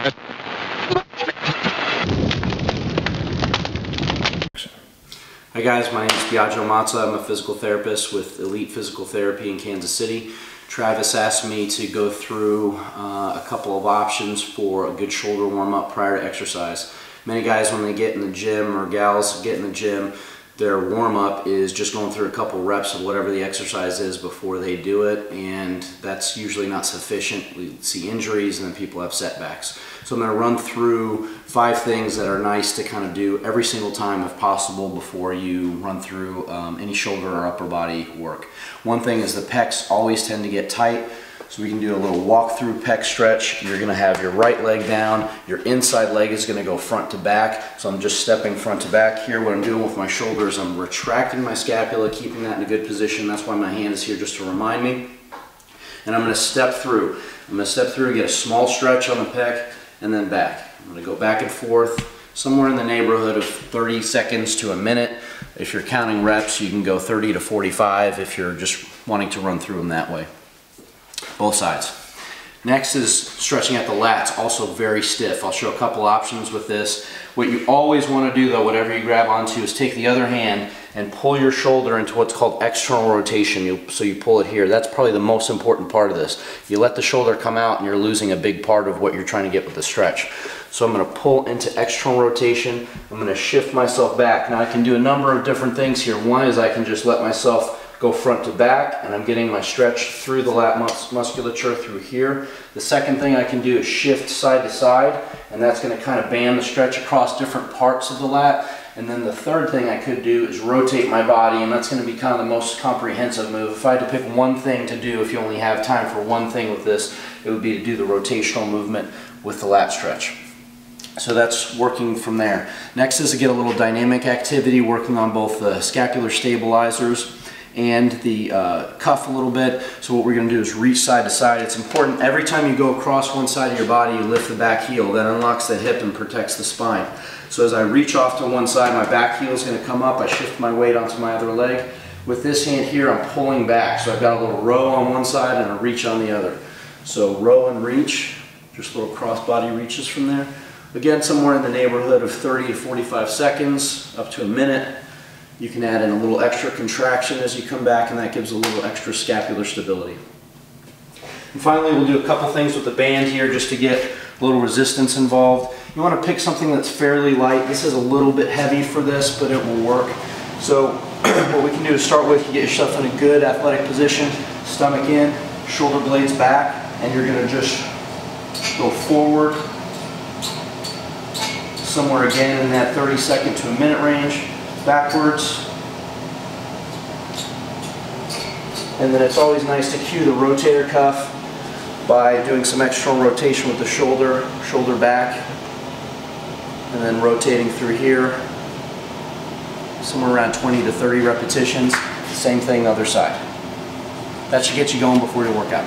Hi guys, my name is Biagio Mazza. I'm a physical therapist with Elite Physical Therapy in Kansas City. Travis asked me to go through a couple of options for a good shoulder warm-up prior to exercise. Many guys, when they get in the gym, or gals get in the gym, their warm-up is just going through a couple reps of whatever the exercise is before they do it, and that's usually not sufficient. We see injuries and then people have setbacks. So I'm going to run through 5 things that are nice to kind of do every single time if possible before you run through any shoulder or upper body work. One thing is the pecs always tend to get tight. So we can do a little walk through pec stretch. You're going to have your right leg down, your inside leg is going to go front to back. So I'm just stepping front to back here. What I'm doing with my shoulders, I'm retracting my scapula, keeping that in a good position. That's why my hand is here, just to remind me. And I'm going to step through. I'm going to step through and get a small stretch on the pec and then back. I'm going to go back and forth somewhere in the neighborhood of 30 seconds to a minute. If you're counting reps, you can go 30 to 45 if you're just wanting to run through them that way. Both sides. Next is stretching at the lats, also very stiff. I'll show a couple options with this. What you always want to do though, whatever you grab onto, is take the other hand and pull your shoulder into what's called external rotation. So you pull it here. That's probably the most important part of this. You let the shoulder come out and you're losing a big part of what you're trying to get with the stretch. So I'm going to pull into external rotation. I'm going to shift myself back. Now I can do a number of different things here. One is I can just let myself go front to back, and I'm getting my stretch through the lat musculature through here. The second thing I can do is shift side to side, and that's going to kind of band the stretch across different parts of the lat. And then the third thing I could do is rotate my body, and that's going to be kind of the most comprehensive move. If I had to pick one thing to do, if you only have time for one thing with this, it would be to do the rotational movement with the lat stretch. So that's working from there. Next is to get a little dynamic activity, working on both the scapular stabilizers and the cuff a little bit. So what we're going to do is reach side to side. It's important every time you go across one side of your body, you lift the back heel. That unlocks the hip and protects the spine. So as I reach off to one side, my back heel is going to come up. I shift my weight onto my other leg. With this hand here, I'm pulling back. So I've got a little row on one side and a reach on the other. So row and reach, just little cross body reaches from there. Again, somewhere in the neighborhood of 30 to 45 seconds, up to a minute. You can add in a little extra contraction as you come back, and that gives a little extra scapular stability. And finally, we'll do a couple things with the band here just to get a little resistance involved. You want to pick something that's fairly light. This is a little bit heavy for this, but it will work. So what we can do to start with, you get yourself in a good athletic position, stomach in, shoulder blades back, and you're going to just go forward, somewhere again in that 30-second to a minute range, backwards, and then it's always nice to cue the rotator cuff by doing some external rotation with the shoulder back, and then rotating through here, somewhere around 20 to 30 repetitions. Same thing the other side. That should get you going before your workout.